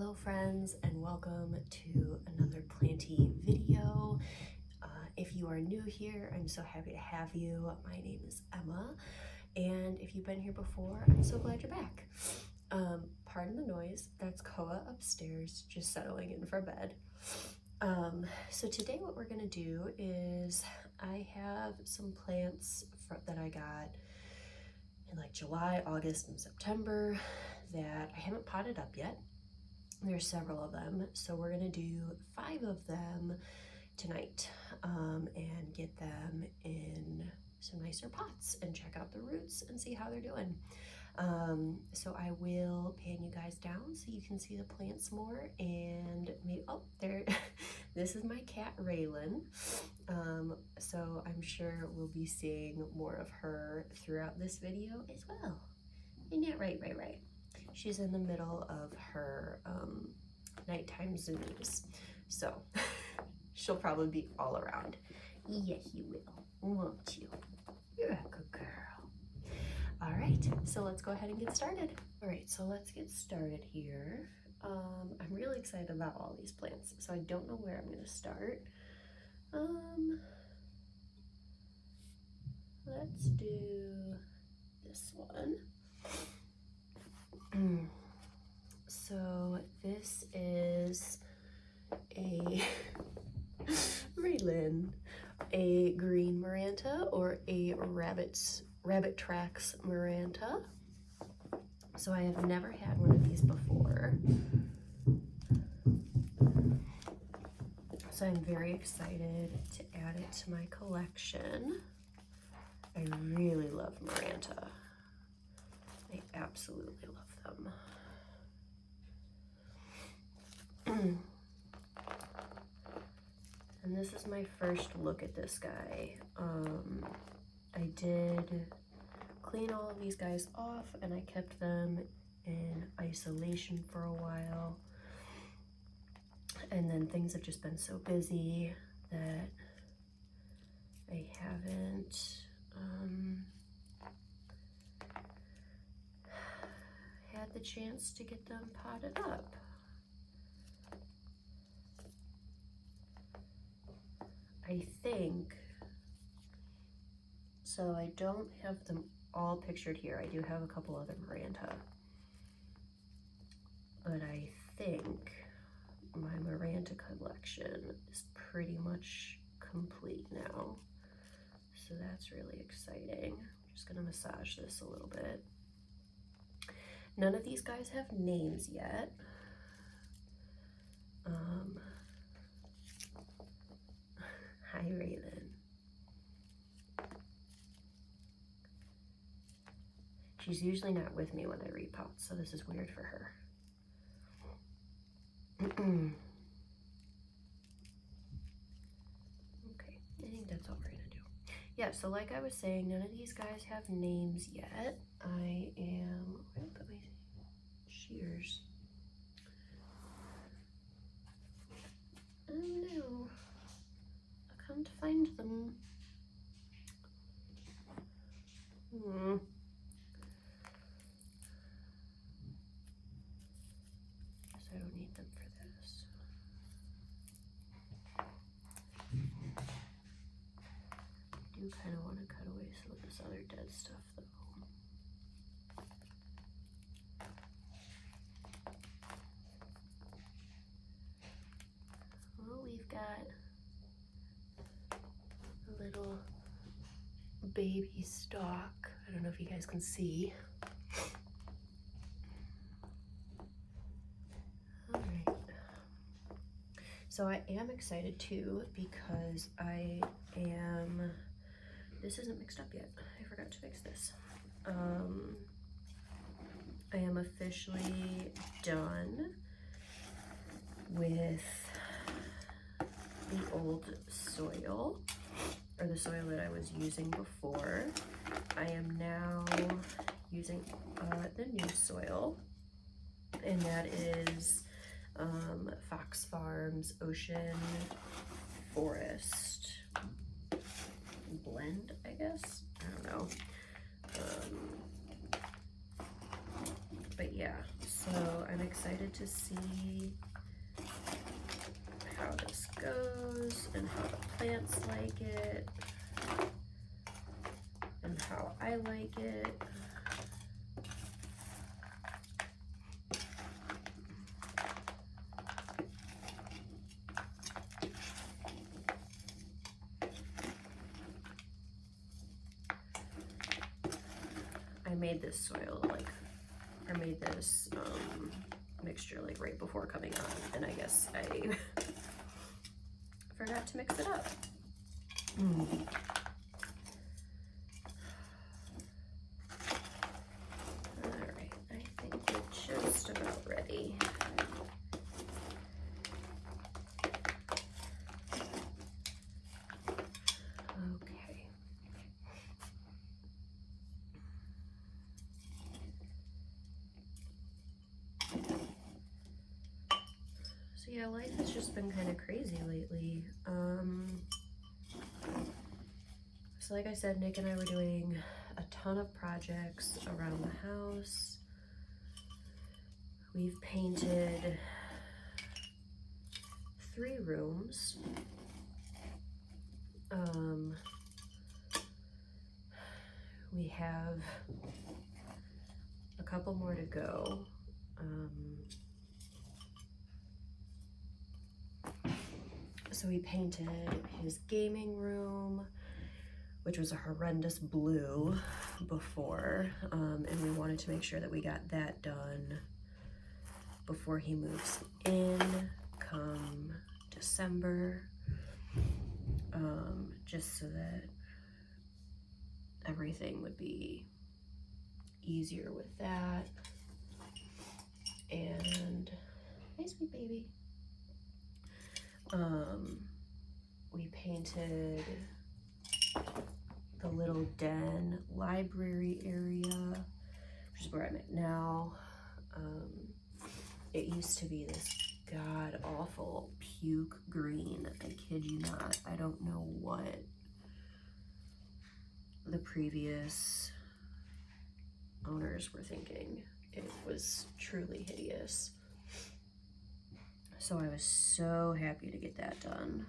Hello friends, and welcome to another planty video. If you are new here, I'm so happy to have you. My name is Emma, and if you've been here before, I'm so glad you're back. Pardon the noise, that's Koa upstairs just settling in for bed. So today what we're gonna do is I have some plants that I got in like July, August, and September that I haven't potted up yet. There's several of them, so we're gonna do 5 of them tonight and get them in some nicer pots and check out the roots and see how they're doing. So I will pan you guys down so you can see the plants more, and maybe, oh, there, this is my cat Raylan. So I'm sure we'll be seeing more of her throughout this video as well. Isn't that right? She's in the middle of her nighttime zoomies, so she'll probably be all around. Yes, you will, won't you? You're a good girl. All right, so let's go ahead and get started. All right, so let's get started here. I'm really excited about all these plants, so I don't know where I'm gonna start. Let's do this one. So this is a Raylan, a green Maranta, or a rabbit tracks Maranta. So I have never had one of these before. So I'm very excited to add it to my collection. I really love Maranta. I absolutely love them. And this is my first look at this guy. I did clean all of these guys off and I kept them in isolation for a while. And then things have just been so busy that I haven't had the chance to get them potted up. I think, so I don't have them all pictured here. I do have a couple other Maranta, but I think my Maranta collection is pretty much complete now. So that's really exciting. I'm just gonna massage this a little bit. None of these guys have names yet. Hi, Raylan. She's usually not with me when I repot, so this is weird for her. Okay, I think that's all we're gonna do. Yeah, so like I was saying, none of these guys have names yet. I am, where did I put my shears? Oh no, I can't find them. Guess I don't need them for this. I do kind of want to cut away some of this other dead stuff though. Well, we've got a little baby stalk. I don't know if you guys can see. All right. So I am excited too because this isn't mixed up yet. I forgot to mix this. I am officially done with the old soil, or the soil that I was using before. I am now using the new soil, and that is Fox Farms Ocean Forest blend, I guess. I don't know. But yeah, So I'm excited to see how this goes and how the plants like it and how I like it. I made this soil I made this mixture like right before coming on, and I guess I forgot to mix it up. Alright, I think we're just about ready. Okay. So yeah, life has just been kind of crazy lately. So like I said, Nick and I were doing a ton of projects around the house. We've painted 3 rooms. We have a couple more to go. So we painted his gaming room, which was a horrendous blue before, and we wanted to make sure that we got that done before he moves in come December, just so that everything would be easier with that. And hey, sweet baby. We painted the little den library area, which is where I'm at now. It used to be this god-awful puke green. I kid you not. I don't know what the previous owners were thinking. It was truly hideous. So I was so happy to get that done.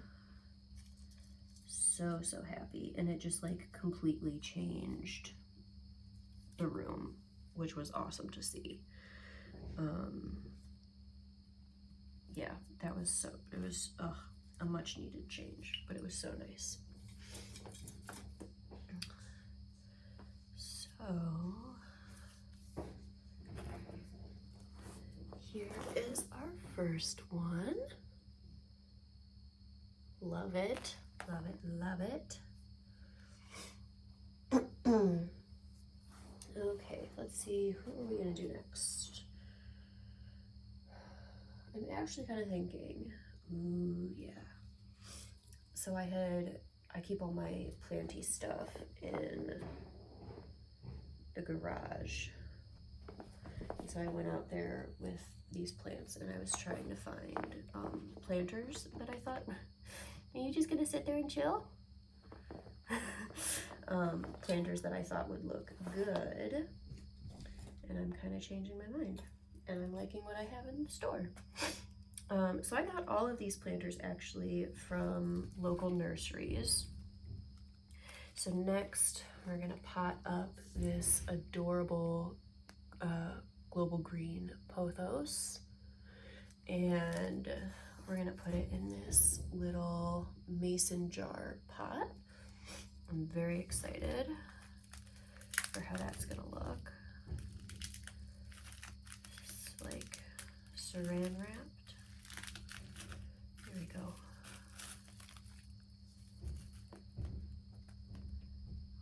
So happy. And it just like completely changed the room, which was awesome to see. Yeah, that was it was a much needed change, but it was so nice. So here is our first one. Love it, love it, love it. Okay, let's see, who are we gonna do next? I'm actually kind of thinking, ooh, yeah. So I keep all my planty stuff in the garage. And so I went out there with these plants and I was trying to find planters that I thought, are you just gonna sit there and chill? Planters that I thought would look good. And I'm kind of changing my mind. And I'm liking what I have in the store. So I got all of these planters actually from local nurseries. So next we're gonna pot up this adorable global green pothos, and we're gonna put it in this little mason jar pot. I'm very excited for how that's gonna look. It's like saran wrapped. There we go.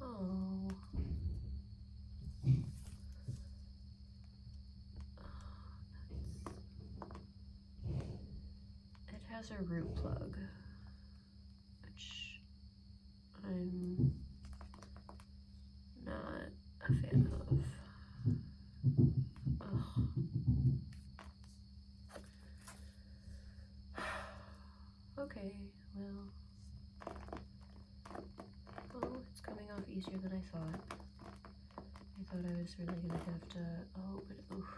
Oh. It has a root plug, which I'm not a fan of. Ugh. Okay, well, oh, it's coming off easier than I thought. I thought I was really gonna have to, oh, but oof.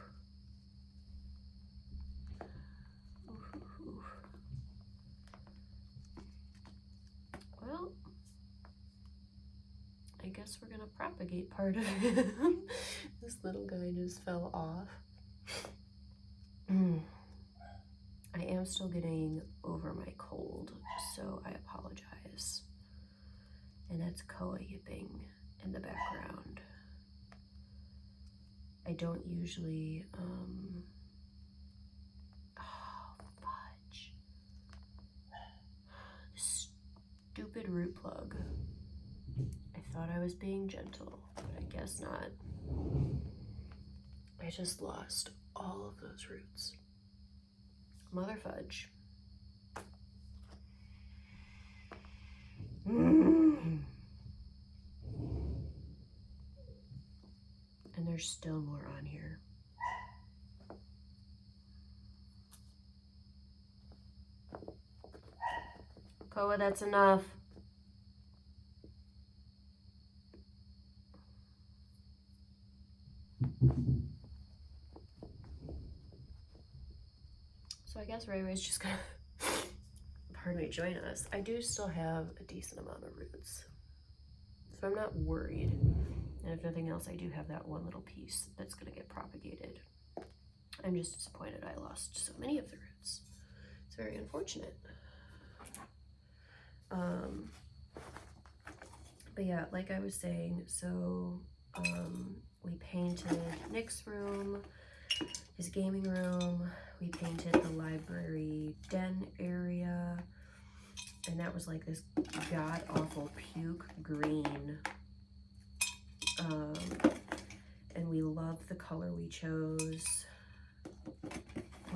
guess we're gonna propagate part of him. This little guy just fell off. I am still getting over my cold, so I apologize. And that's koa yipping in the background. I don't usually, oh, fudge. Stupid root plug. I thought I was being gentle, but I guess not. I just lost all of those roots. Mother fudge. And there's still more on here. Koa, that's enough. So I guess Ray Ray's just gonna, pardon me, join us. I do still have a decent amount of roots, so I'm not worried. And if nothing else, I do have that one little piece that's gonna get propagated. I'm just disappointed I lost so many of the roots. It's very unfortunate. But yeah, like I was saying, so we painted Nick's room, his gaming room, we painted the library den area, and that was like this god-awful puke green. And we love the color we chose.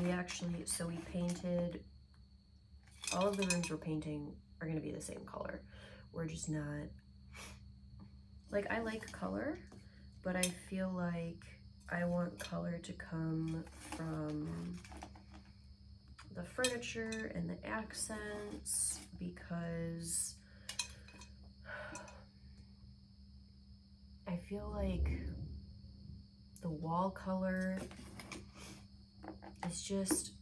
We actually, so we painted, all of the rooms we're painting are gonna be the same color. We're just not, like, I like color, but I feel like I want color to come from the furniture and the accents, because I feel like the wall color is just,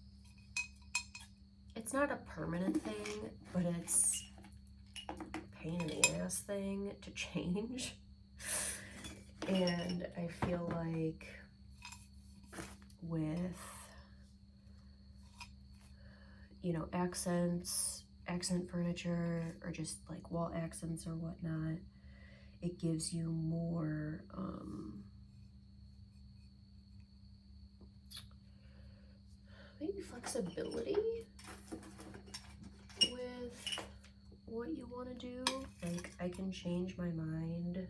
it's not a permanent thing, but it's a pain in the ass thing to change. And I feel like with, you know, accents, accent furniture, or just like wall accents or whatnot, it gives you more, maybe flexibility with what you want to do. Like, I can change my mind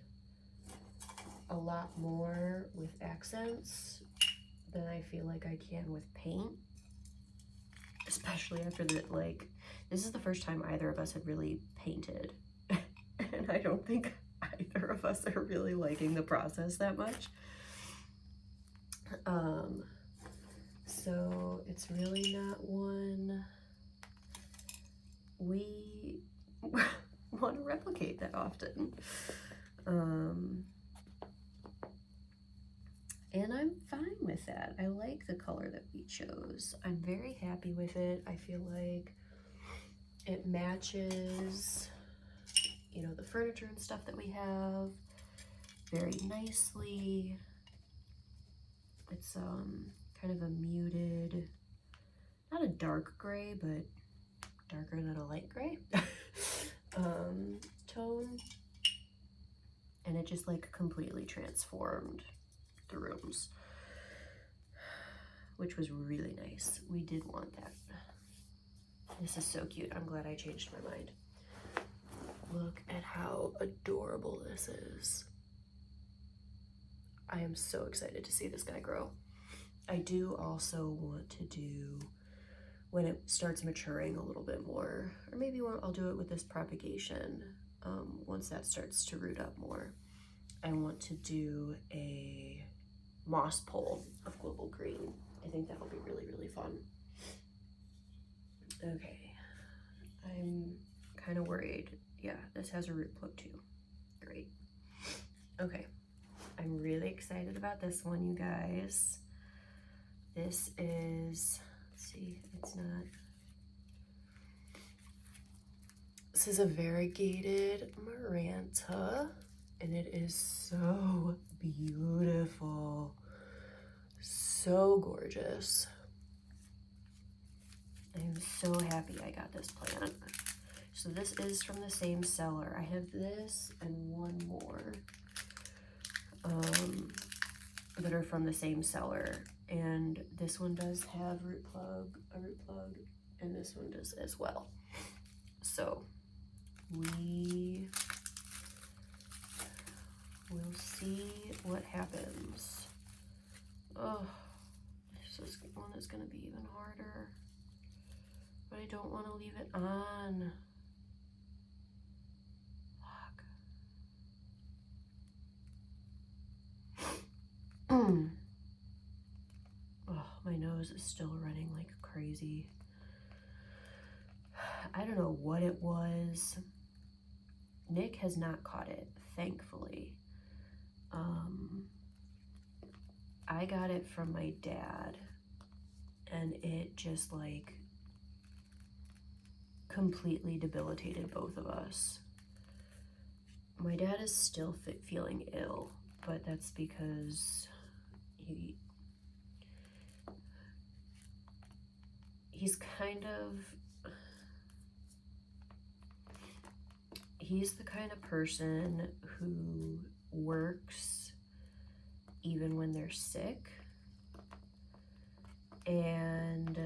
a lot more with accents than I feel like I can with paint, especially after the, like, this is the first time either of us had really painted and I don't think either of us are really liking the process that much. So it's really not one we want to replicate that often. And I'm fine with that. I like the color that we chose. I'm very happy with it. I feel like it matches, you know, the furniture and stuff that we have very nicely. It's kind of a muted, not a dark gray, but darker than a light gray tone. And it just like completely transformed the rooms, which was really nice. We did want that. This is so cute. I'm glad I changed my mind. Look at how adorable this is. I am so excited to see this guy grow. I do also want to do, when it starts maturing a little bit more, or maybe I'll do it with this propagation, once that starts to root up more, I want to do a moss pole of global green. I think that'll be really, really fun. Okay, I'm kind of worried. Yeah, this has a root plug too. Great. Okay, I'm really excited about this one, you guys. This is, let's see, it's not. This is a Variegated Maranta. And it is so beautiful. So gorgeous. I'm so happy I got this plant. So this is from the same seller. I have this and one more that are from the same seller. And this one does have a root plug, and this one does as well. So we will see what happens. Oh, this is one that's gonna be even harder. But I don't want to leave it on. Fuck. Oh, my nose is still running like crazy. I don't know what it was. Nick has not caught it, thankfully. I got it from my dad, and it just like completely debilitated both of us. My dad is still feeling ill, but that's because he's the kind of person who works even when they're sick, and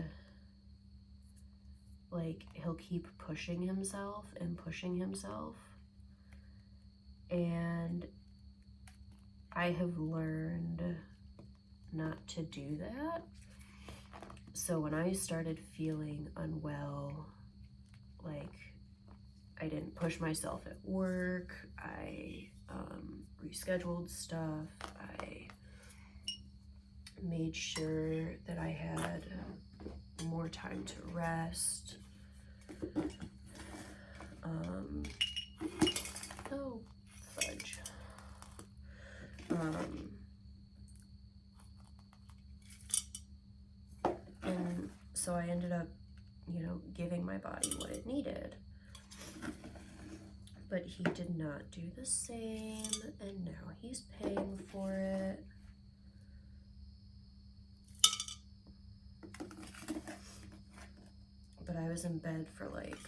like he'll keep pushing himself, and I have learned not to do that. So when I started feeling unwell, like I didn't push myself at work, I rescheduled stuff, I made sure that I had more time to rest. Oh, fudge. And so I ended up, you know, giving my body what it needed. But he did not do the same, and now he's paying for it. But I was in bed for like,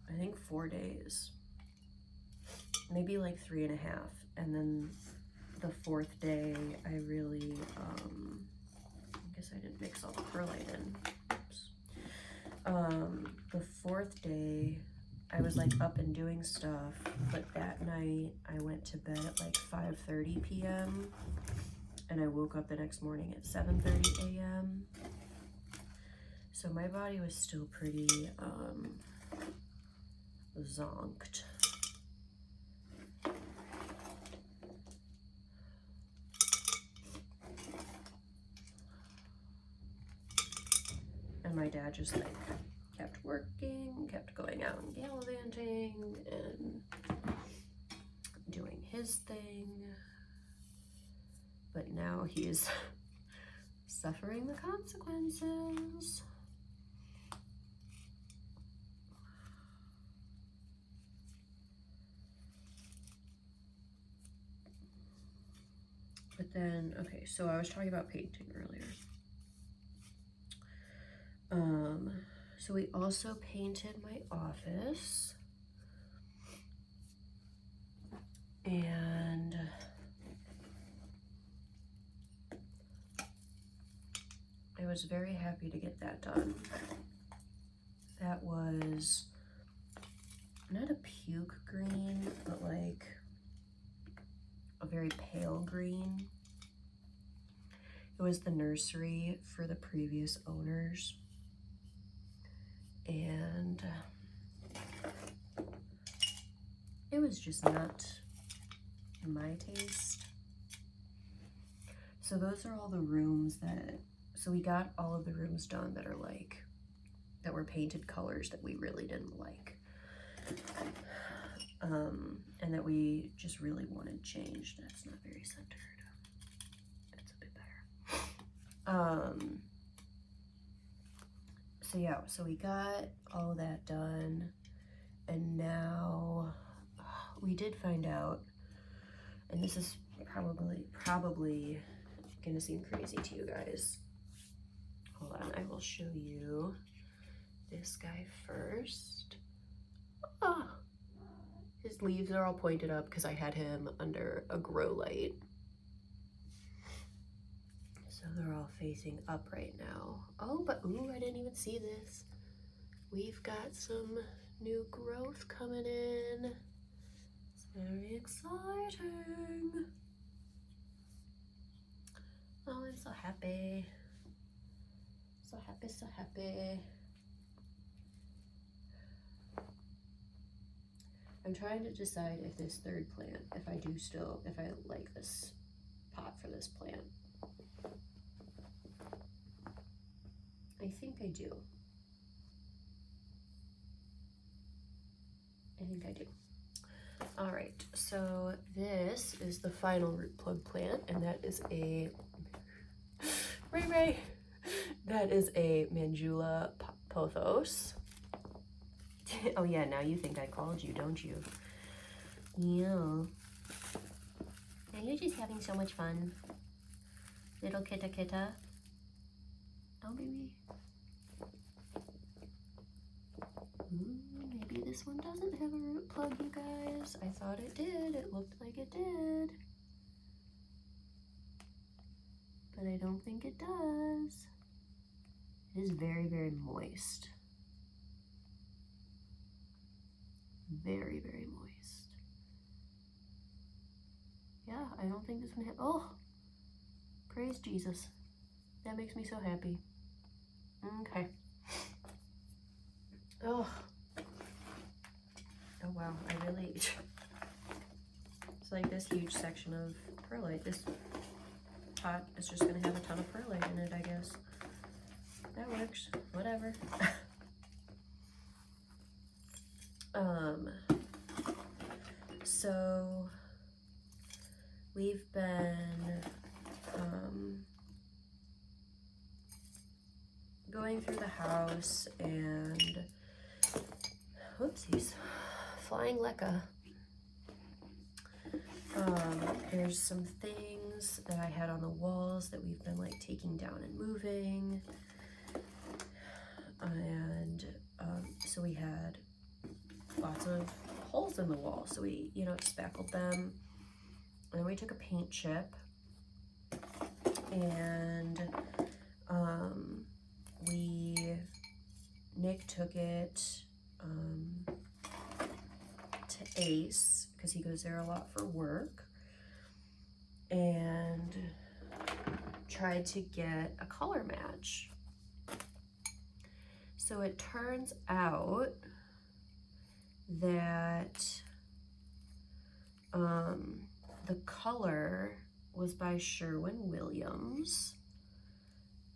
I think 4 days, maybe like 3.5. And then the 4th day, I really, I guess I didn't mix all the perlite in. Oops. The 4th day, I was like up and doing stuff, but that night I went to bed at like 5:30 p.m. and I woke up the next morning at 7:30 a.m. So my body was still pretty zonked. And my dad just like kept working, kept going out and gallivanting and doing his thing. But now he's suffering the consequences. But then, okay, so I was talking about painting earlier. So we also painted my office, and I was very happy to get that done. That was not a puke green, but like a very pale green. It was the nursery for the previous owners, and it was just not my taste. So those are all the rooms so we got all of the rooms done that are like, that were painted colors that we really didn't like. And that we just really wanted changed. That's not very centered. That's a bit better. So yeah, so we got all that done, And now we did find out, and this is probably gonna seem crazy to you guys. Hold on, I will show you this guy first. Ah, his leaves are all pointed up because I had him under a grow light. So they're all facing up right now. Oh, but ooh, I didn't even see this. We've got some new growth coming in. It's very exciting. Oh, I'm so happy. So happy, so happy. I'm trying to decide if this third plant, if I like this pot for this plant. I think I do. I think I do. All right, so this is the final root plug plant, and that is a Ray. That is a Manjula Pothos. Oh yeah, now you think I called you, don't you? Yeah. Now you're just having so much fun. Little kitta. Oh, baby. Maybe this one doesn't have a root plug, you guys. I thought it did. It looked like it did. But I don't think it does. It is very, very moist. Very, very moist. Yeah, I don't think this one has. Oh, praise Jesus. That makes me so happy. Okay. Oh. Oh wow, I really. It's like this huge section of perlite. This pot is just gonna have a ton of perlite in it, I guess. That works. Whatever. So we've been going through the house and whoopsies, flying Lecca. There's some things that I had on the walls that we've been like taking down and moving. And so we had lots of holes in the wall. So we, spackled them. And then we took a paint chip and Nick took it to Ace because he goes there a lot for work, and tried to get a color match. So it turns out that the color was by Sherwin-Williams,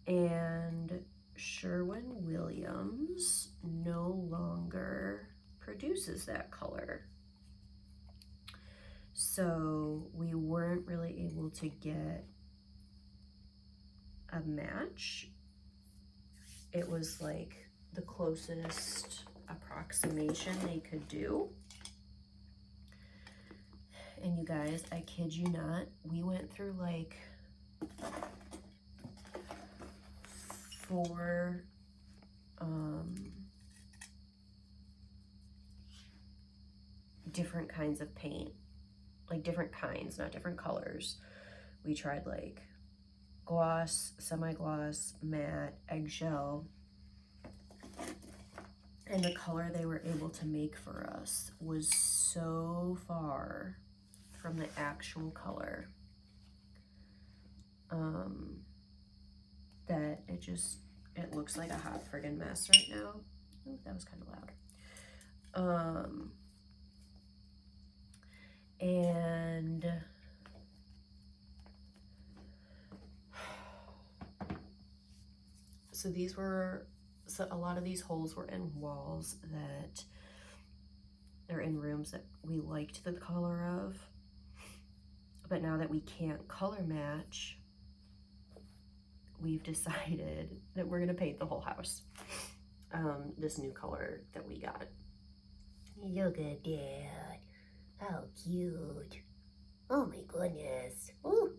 and Sherwin-Williams no longer produces that color. So we weren't really able to get a match. It was like the closest approximation they could do. And you guys, I kid you not, we went through like 4 different kinds of paint, like different kinds, not different colors. We tried like gloss, semi-gloss, matte, eggshell, and the color they were able to make for us was so far from the actual color that it looks like a hot friggin' mess right now. Ooh, that was kind of loud. And so a lot of these holes were in walls that they're in rooms that we liked the color of, but now that we can't color match, we've decided that we're gonna paint the whole house this new color that we got. Look at that. How cute. Oh my goodness. Ooh.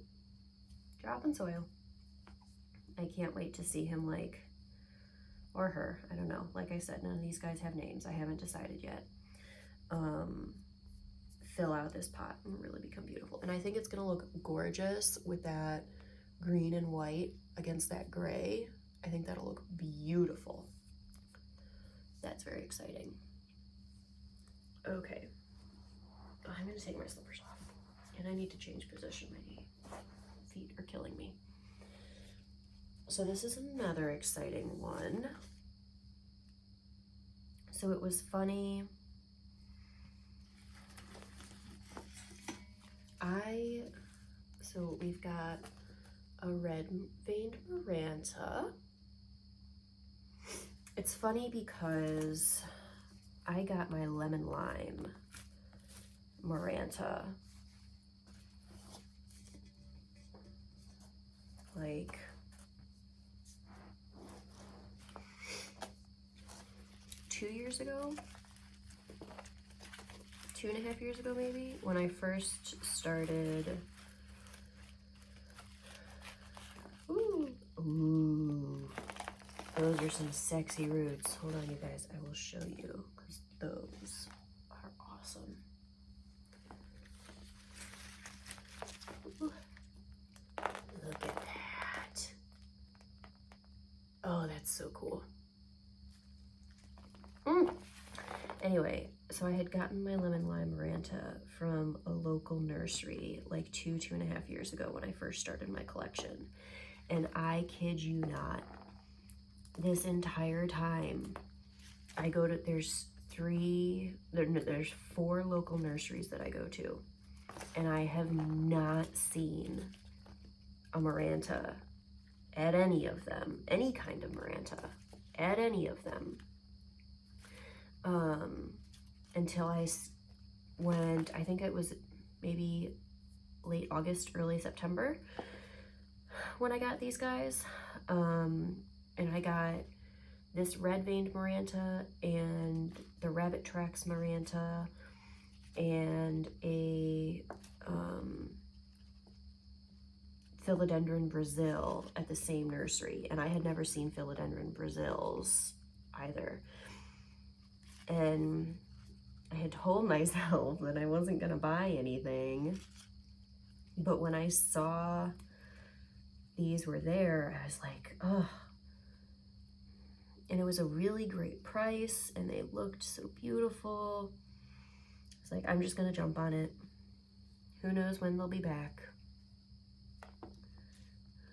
Dropping soil. I can't wait to see him, like, or her, I don't know. Like I said, none of these guys have names. I haven't decided yet. Fill out this pot and really become beautiful. And I think it's gonna look gorgeous with that green and white against that gray. I think that'll look beautiful. That's very exciting. Okay, I'm gonna take my slippers off and I need to change position. My feet are killing me. So this is another exciting one. So it was funny. So we've got a Red Veined Maranta. It's funny because I got my lemon lime Maranta like two years ago, 2.5 years ago maybe, when I first started. Ooh, those are some sexy roots. Hold on, you guys, I will show you, because those are awesome. Ooh. Look at that. Oh, that's so cool. Anyway, so I had gotten my lemon lime Maranta from a local nursery like 2.5 years ago when I first started my collection. And I kid you not, this entire time I go to, there's 4 local nurseries that I go to, and I have not seen a Maranta at any of them, any kind of Maranta at any of them, until I went, I think it was maybe late August, early September when I got these guys. And I got this Red Veined Maranta and the Rabbit Tracks Maranta and a Philodendron Brazil at the same nursery. And I had never seen Philodendron Brazils either. And I had told myself that I wasn't gonna buy anything. But when I saw these were there, I was like, oh. And it was a really great price and they looked so beautiful. It's like, I'm just gonna jump on it. Who knows when they'll be back?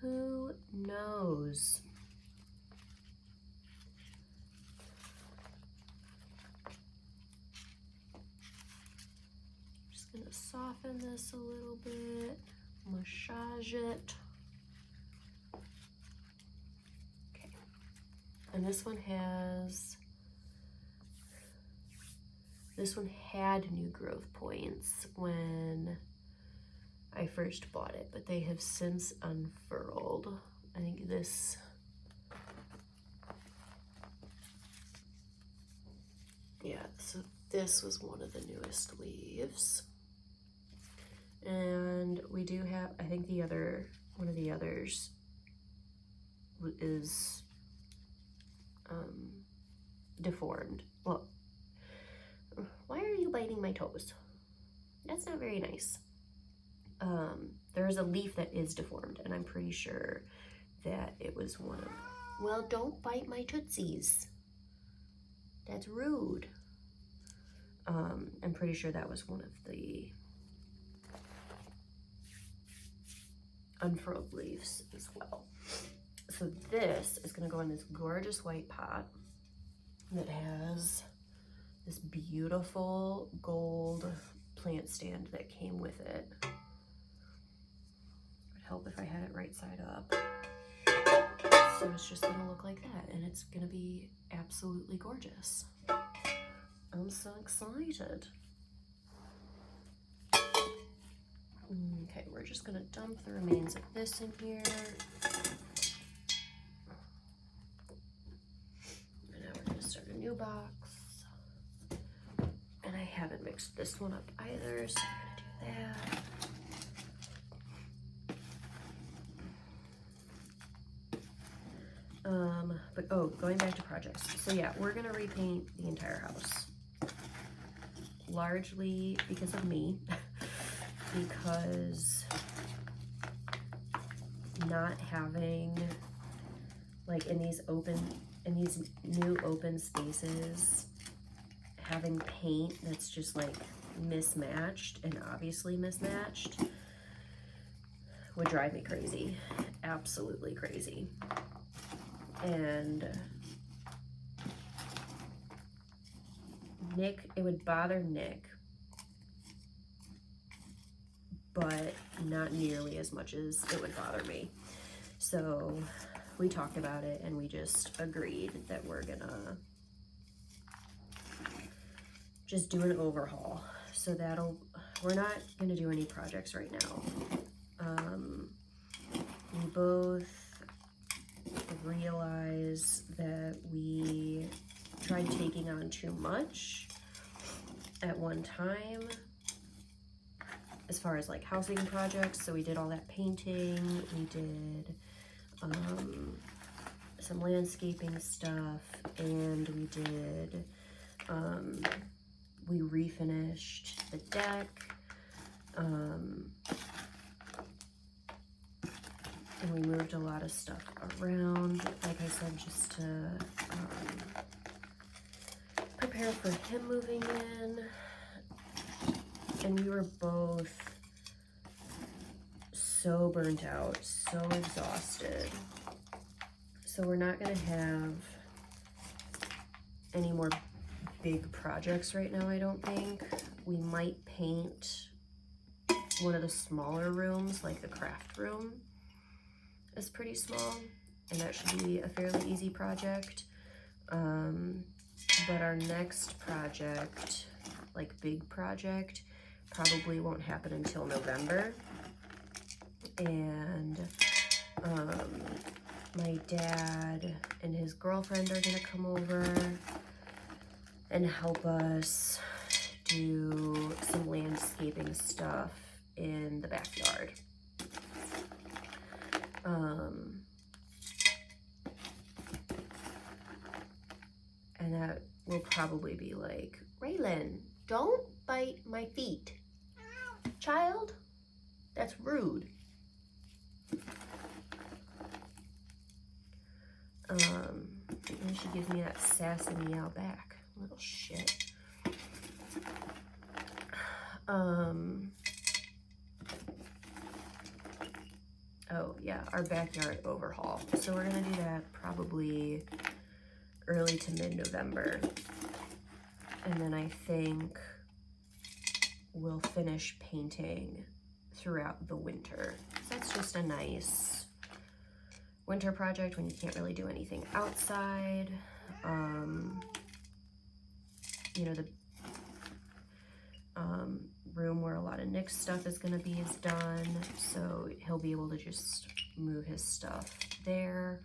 Who knows? Just gonna soften this a little bit, massage it. Okay, and this one had new growth points when I first bought it, but they have since unfurled. I think this, yeah, so this was one of the newest leaves. And we do have, I think the other, one of the others is deformed. Well, why are you biting my toes? That's not very nice. There's a leaf that is deformed, and I'm pretty sure that it was one of, well, don't bite my tootsies. That's rude. I'm pretty sure that was one of the unfurled leaves as well. So this is gonna go in this gorgeous white pot that has this beautiful gold plant stand that came with it. It would help if I had it right side up. So it's just gonna look like that, and it's gonna be absolutely gorgeous. I'm so excited. Okay, we're just gonna dump the remains of this in here. And now we're gonna start a new box. haven't mixed this one up either, so we're gonna do that. But oh, going back to projects. So yeah, we're gonna repaint the entire house. Largely because of me, because not having, like in these new open spaces, having paint that's just like mismatched and obviously mismatched would drive me crazy, absolutely crazy. And Nick, it would bother Nick, but not nearly as much as it would bother me. So we talked about it and we just agreed that we're gonna just do an overhaul. So we're not gonna do any projects right now. We both realize that we tried taking on too much at one time as far as like housing projects. So we did all that painting, we did some landscaping stuff, and we refinished the deck, and we moved a lot of stuff around, like I said, just to prepare for him moving in. And we were both so burnt out, so exhausted. So we're not gonna have any more big projects right now, I don't think. We might paint one of the smaller rooms, like the craft room is pretty small, and that should be a fairly easy project. But our next project, like big project, probably won't happen until November. And my dad and his girlfriend are gonna come over and help us do some landscaping stuff in the backyard. And that will probably be like, Raylan, don't bite my feet. Child, that's rude. And she gives me that sassy meow back. Little shit. Oh yeah, our backyard overhaul. So we're gonna do that probably early to mid-November. And then I think we'll finish painting throughout the winter. So that's just a nice winter project when you can't really do anything outside. You know, the room where a lot of Nick's stuff is gonna be is done, so he'll be able to just move his stuff there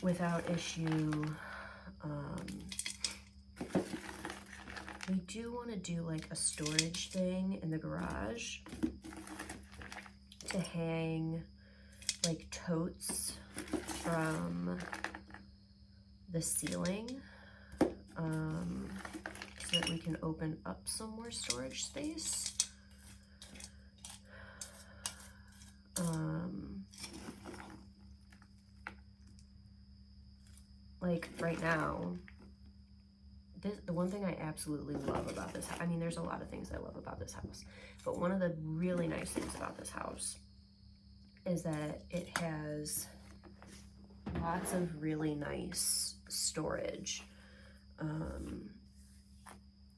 without issue. We do want to do like a storage thing in the garage to hang like totes from the ceiling, so that we can open up some more storage space. Like right now, the one thing I absolutely love about this, I mean, there's a lot of things I love about this house, but one of the really nice things about this house is that it has lots of really nice storage.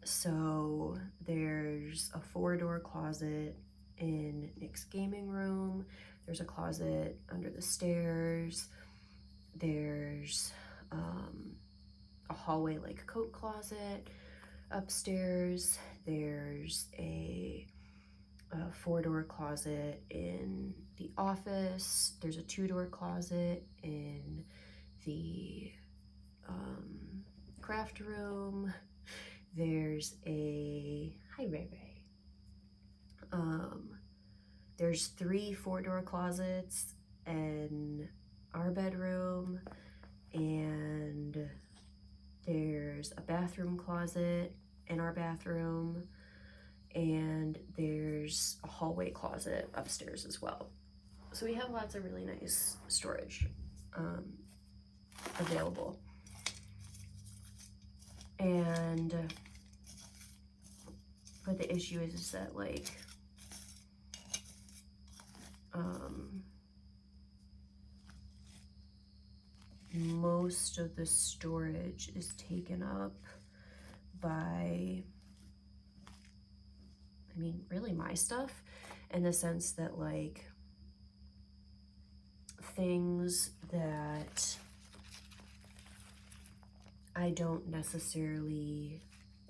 So there's a 4-door closet in Nick's gaming room. There's a closet under the stairs. There's a hallway like coat closet upstairs. There's a 4-door closet in the office. There's a 2-door closet in the craft room. There's a, hi Ray Ray. There's 3 4-door closets in our bedroom, and there's a bathroom closet in our bathroom, and there's a hallway closet upstairs as well. So we have lots of really nice storage available. And but the issue is that like most of the storage is taken up by, I mean, really my stuff, in the sense that like things that I don't necessarily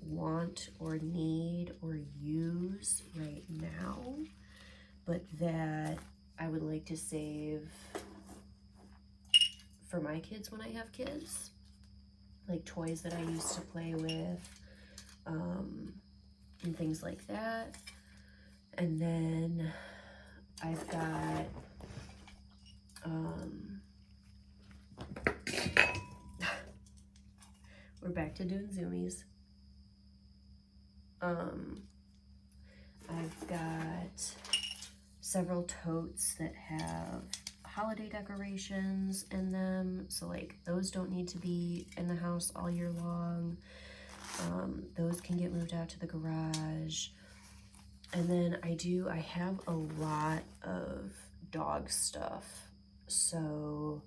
want or need or use right now, but that I would like to save for my kids when I have kids, like toys that I used to play with, and things like that. And then I've got we're back to doing zoomies. I've got several totes that have holiday decorations in them, so like those don't need to be in the house all year long. Those can get moved out to the garage. And then I have a lot of dog stuff, so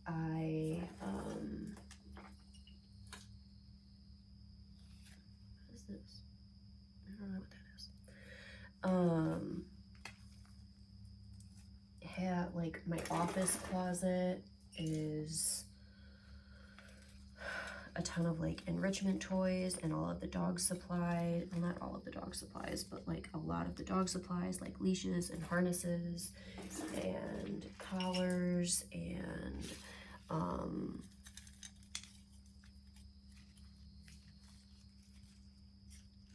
I what is this? I don't know what that is. Have like my office closet is a ton of like enrichment toys and all of the dog supplies, well, not all of the dog supplies, but like a lot of the dog supplies, like leashes and harnesses and collars and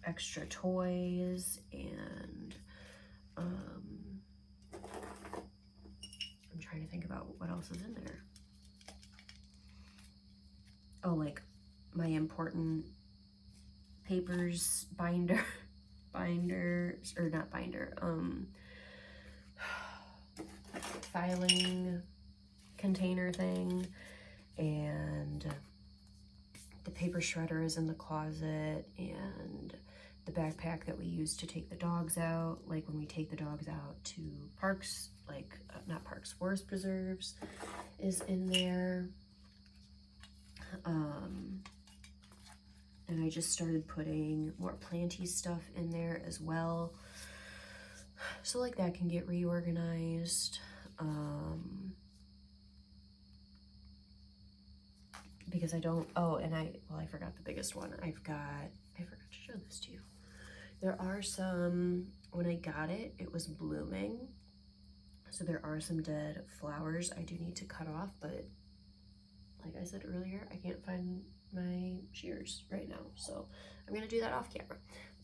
extra toys, and I'm trying to think about what else is in there. Oh, like my important papers binder, filing container thing, and the paper shredder is in the closet, and the backpack that we use to take the dogs out, like when we take the dogs out to parks, like not parks, forest preserves, is in there. And I just started putting more planty stuff in there as well, so like that can get reorganized. Because I don't, I forgot the biggest one. I forgot to show this to you. There are some, when I got it, it was blooming, so there are some dead flowers I do need to cut off, but like I said earlier, I can't find my shears right now, so I'm gonna do that off camera.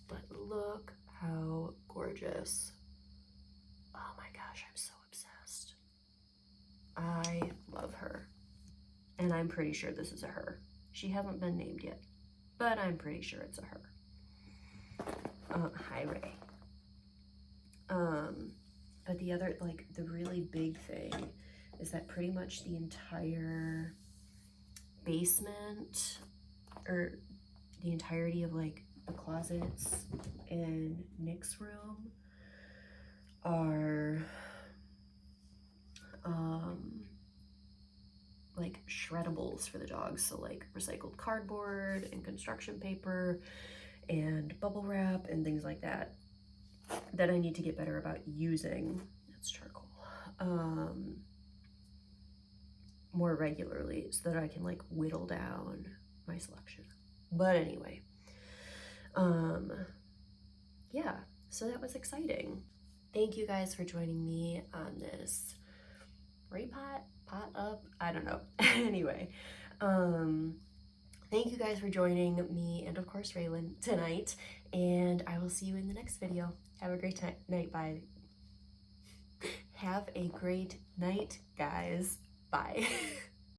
But look how gorgeous. Oh my gosh, I'm so obsessed. I love her. And I'm pretty sure this is a her. She hasn't been named yet, but I'm pretty sure it's a her. Hi Ray. But the other, like the really big thing is that pretty much the entire basement, or the entirety of like the closets in Nick's room, are like shreddables for the dogs. So like recycled cardboard and construction paper and bubble wrap and things like that that I need to get better about using. That's charcoal. More regularly, so that I can like whittle down my selection. But anyway, yeah, so that was exciting. Thank you guys for joining me on this pot up, I don't know. Anyway, thank you guys for joining me and of course Raylan tonight, and I will see you in the next video. Have a great night. Bye. Have a great night, guys. Bye.